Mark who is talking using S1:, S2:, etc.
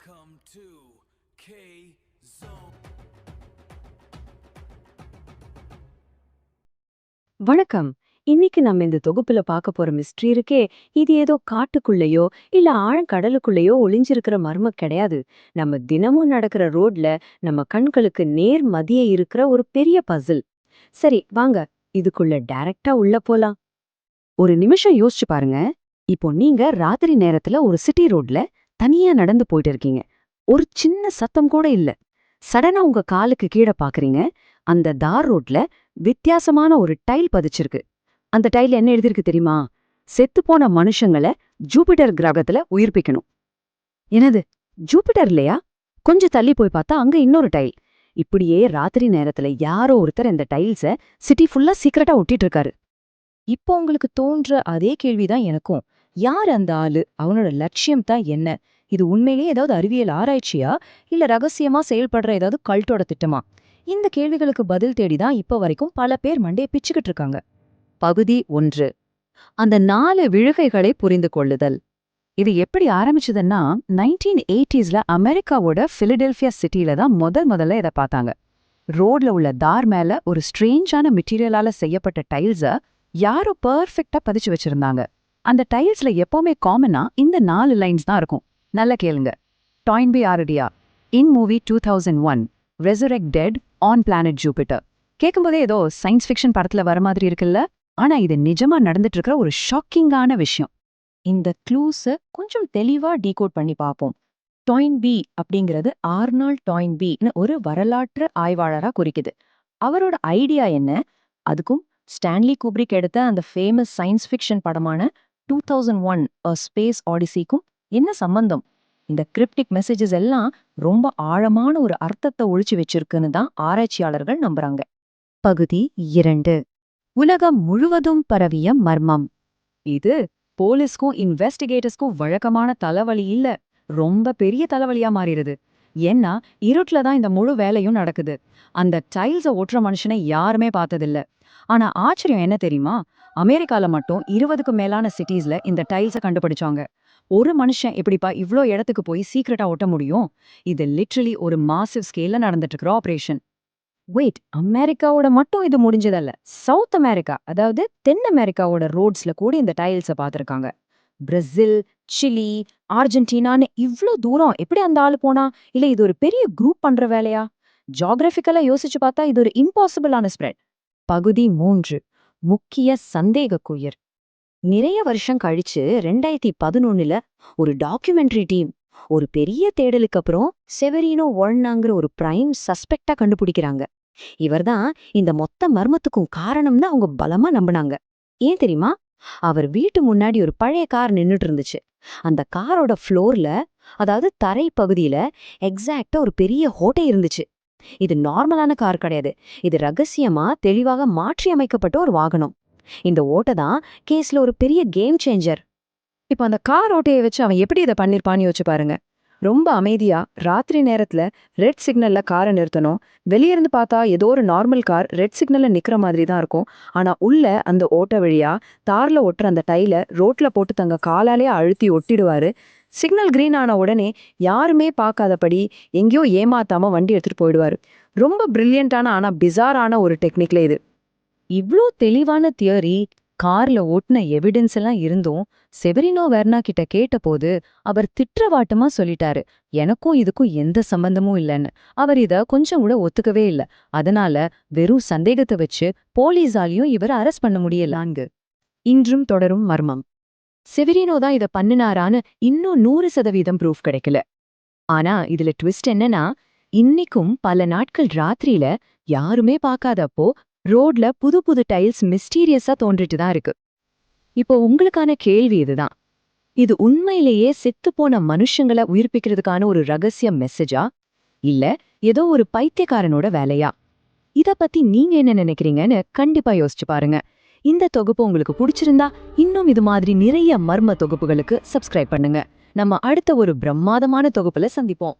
S1: Welcome to K Zone.
S2: வணக்கம். இன்னைக்கு நம்ம இந்த தொகுப்புல பார்க்க போற மிஸ்ட்ரி இருக்கே, இது ஏதோ காட்டுக்குள்ளேயோ இல்ல ஆழக்கடலுக்குள்ளேயோ ஒளிஞ்சிருக்கிற மர்மம் கிடையாது. நம்ம தினமும் நடக்கிற ரோட்ல நம்ம கண்களுக்கு நேர் மதிய இருக்கிற ஒரு பெரிய பசில். சரி வாங்க, இதுக்குள்ள டைரக்டா உள்ள போலாம். ஒரு நிமிஷம் யோசிச்சு பாருங்க. இப்போ நீங்க ராத்திரி நேரத்துல ஒரு சிட்டி ரோட்ல தனியா நடந்து போயிட்டு இருக்கீங்க. ஒரு சின்ன சத்தம் கூட இல்ல. சடனா உங்க காலுக்கு கீழ பாக்குறீங்க. அந்த தார் ரோட்ல வித்தியாசமான ஒரு டைல் பதிச்சிருக்கு. அந்த டைல் என்ன எழுதிருக்கு தெரியுமா? செத்துப்போன மனுஷங்கள ஜூபிட்டர் கிரகத்துல உயிர்ப்பிக்கணும். என்னது? ஜூபிட்டர் இல்லையா? கொஞ்சம் தள்ளி போய் பார்த்தா அங்க இன்னொரு டைல். இப்படியே ராத்திரி நேரத்துல யாரோ ஒருத்தர் இந்த டைல்ஸ சிட்டி ஃபுல்லா சீக்கிரட்டா ஒட்டிட்டு இருக்காரு.
S3: இப்போ உங்களுக்கு தோன்ற அதே கேள்விதான் எனக்கும். யார் அந்த ஆளு? அவனோட லட்சியம் தான் என்ன? இது உண்மையிலேயே ஏதாவது அறிவியல் ஆராய்ச்சியா? இல்ல ரகசியமா செயல்படுற ஏதாவது கல்ட்டோட திட்டமா? இந்த கேள்விகளுக்கு பதில் தேடிதான் இப்ப வரைக்கும் பல பேர் மண்டைய பிச்சுக்கிட்டு இருக்காங்க.
S2: பகுதி 1. அந்த 4 விழுகைகளை புரிந்து கொள்ளுதல். இது எப்படி ஆரம்பிச்சதுன்னா 1980ஸ்ல அமெரிக்காவோட பிலடெல்பியா சிட்டில தான் முதல்ல இதை பார்த்தாங்க. ரோட்ல உள்ள தார் மேல ஒரு ஸ்ட்ரேஞ்சான மெட்டீரியலால செய்யப்பட்ட டைல்ஸ யாரோ பெர்ஃபெக்ட்டா பதிச்சு வச்சிருந்தாங்க. அந்த டைல்ஸ்ல எப்பவுமே காமனா இந்த 4 லைன்ஸ் தான் இருக்கும். நல்ல கேளுங்க. Toynbee idea in movie 2001 resurrect dead on planet Jupiter. கேட்கும்போதே ஏதோ சயின்ஸ் ஃபிக்ஷன் படத்துல வர மாதிரி இருக்குல்ல? ஆனா இது நிஜமா நடந்துட்டு இருக்கிற ஒரு ஷாக்கிங்கான விஷயம்.
S3: இந்த க்ளூஸ கொஞ்சம் தெளிவா டீகோட் பண்ணி பார்ப்போம். டாயின்பி அப்படிங்கிறது ஆர்னால்ட் டாயின்பீன்னு ஒரு வரலாற்று ஆய்வாளரா குறிக்குது. அவரோட ஐடியா என்ன? அதுக்கும் ஸ்டான்லி குப்ரிக் எடுத்த அந்த ஃபேமஸ் சயின்ஸ் ஃபிக்ஷன் படமான 2001 அ ஸ்பேஸ் ஆடிசிக்கும் என்ன சம்பந்தம்? இந்த கிரிப்டிக் மெசேஜஸ் எல்லாம் ரொம்ப ஆழமான ஒரு அர்த்தத்தை ஒளிச்சு வச்சிருக்குன்னு தான் ஆராய்ச்சியாளர்கள் நம்புறாங்க.
S2: பகுதி 2. உலகம் முழுவதும் பரவிய மர்மம். இது போலீஸ்க்கும் இன்வெஸ்டிகேட்டர்ஸ்க்கும் வழக்கமான தலைவலி இல்ல, ரொம்ப பெரிய தலைவலியா மாறிடுது. ஏன்னா இருட்டுல தான் இந்த முழு வேலையும் நடக்குது. அந்த டைல்ஸ ஒட்டுற மனுஷனை யாருமே பார்த்ததில்ல. ஆனா ஆச்சரியம் என்ன தெரியுமா? அமெரிக்கால மட்டும் 20க்கும் மேலான சிட்டிஸ்ல இந்த டைல்ஸ கண்டுபிடிச்சாங்க. ஒரு மனுஷன் எப்படிப்பா இவ்ளோ இடத்துக்கு போய் சீக்கிரட்டா ஒட்ட முடியும்? இது லிட்ரலி ஒரு மாசிவ் ஸ்கேல்ல நடந்துட்டு இருக்கிற ஆபரேஷன்.
S3: வெயிட், அமெரிக்காவோட மட்டும் இது முடிஞ்சதல்ல. சவுத் அமெரிக்கா, அதாவது தென் அமெரிக்காவோட ரோட்ஸ்ல கூட இந்த டைல்ஸ பார்த்திருக்காங்க. பிரேசில், சிலி, அர்ஜென்டினான்னு இவ்ளோ தூரம் எப்படி அந்த ஆளு போனா? இல்ல இது ஒரு பெரிய குரூப் பண்ற வேலையா? ஜியோகிராபிக்கலா யோசிச்சு பார்த்தா இது ஒரு இம்பாசிபிளான ஸ்ப்ரெட்.
S2: பகுதி 3. முக்கிய சந்தேகக்குயிர். நிறைய வருஷம் கழிச்சு 2011ல ஒரு டாக்குமெண்ட்ரி டீம் ஒரு பெரிய தேடலுக்கு அப்புறம் செவரினோ ஒர்னாங்கிற ஒரு பிரைம் சஸ்பெக்டா கண்டுபிடிக்கிறாங்க. இவர்தான் இந்த மொத்த மர்மத்துக்கும் காரணம்னு அவங்க பலமா நம்பினாங்க. ஏன் தெரியுமா? அவர் வீட்டு முன்னாடி ஒரு பழைய கார் நின்னுட்டு இருந்துச்சு. அந்த காரோட ஃப்ளோர்ல, அதாவது தரை பகுதியில எக்ஸாக்டா ஒரு பெரிய ஓட்டை இருந்துச்சு. இது நார்மலான கார் கிடையாது. இது ரகசியமா தெளிவாக மாற்றி அமைக்கப்பட்ட ஒரு வாகனம். இந்த ஓட்டை தான் கேஸ்ல ஒரு பெரிய கேம் சேஞ்சர்.
S3: இப்ப அந்த கார் ஓட்டையை வச்சு அவன் எப்படி இதை பண்ணிருப்பான்னு யோசிச்சு பாருங்க. ரொம்ப அமைதியா ராத்திரி நேரத்துல ரெட் சிக்னல்ல காரை நிறுத்தணும். வெளிய இருந்து பார்த்தா ஏதோ ஒரு நார்மல் கார் ரெட் சிக்னல்ல நிக்கிற மாதிரி தான் இருக்கும். ஆனா உள்ள அந்த ஓட்டை வழியா தார்ல ஒட்டுற அந்த டைல ரோட்ல போட்டு தங்க காலாலே அழுத்தி ஒட்டிடுவாரு. சிக்னல் கிரீன் ஆன உடனே யாருமே பார்க்காதபடி எங்கேயோ ஏமாத்தாம வண்டி எடுத்துட்டு போயிடுவாரு. ரொம்ப பிரில்லியண்டான ஆனா பிசாரான ஒரு டெக்னிக்ல இது. இவ்ளோ தெளிவான தியரி, கார்ல ஓட்டுன எவிடன்ஸ் எல்லாம் இருந்தும் செவரினோ வெர்னா கிட்ட கேட்டபோது அவர் திட்டவாட்டமா சொல்லிட்டாரு, எனக்கும் இதுக்கும் எந்த சம்பந்தமும் இல்லைன்னு. அவர் இத கொஞ்சம் கூட ஒத்துக்கவே இல்ல. அதனால வெறும் சந்தேகத்தை வச்சு போலீஸாலையும் இவர் அரெஸ்ட் பண்ண முடியல.
S2: 4. இன்றும் தொடரும் மர்மம். செவரினோ தான் இத பண்ணினாரான்னு இன்னும் 100% ப்ரூஃப் கிடைக்கல. ஆனா இதுல ட்விஸ்ட் என்னன்னா, இன்னிக்கும் பல நாட்கள் ராத்திரியில யாருமே பார்க்காதப்போ ரோட்ல புது புது டைல்ஸ் மிஸ்டீரியஸா தோன்றிட்டு தான் இருக்கு. இப்போ உங்களுக்கான கேள்வி இதுதான். இது உண்மையிலேயே செத்துப்போன மனுஷங்கள உயிர்ப்பிக்கிறதுக்கான ஒரு ரகசிய மெசேஜா? இல்ல ஏதோ ஒரு பைத்தியக்காரனோட வேலையா? இத பத்தி நீங்க என்ன நினைக்கிறீங்கன்னு கண்டிப்பா யோசிச்சு பாருங்க. இந்த தொகுப்பு உங்களுக்கு பிடிச்சிருந்தா இன்னும் இது மாதிரி நிறைய மர்ம தொகுப்புகளுக்கு சப்ஸ்கிரைப் பண்ணுங்க. நம்ம அடுத்த ஒரு பிரம்மாதமான தொகுப்புல சந்திப்போம்.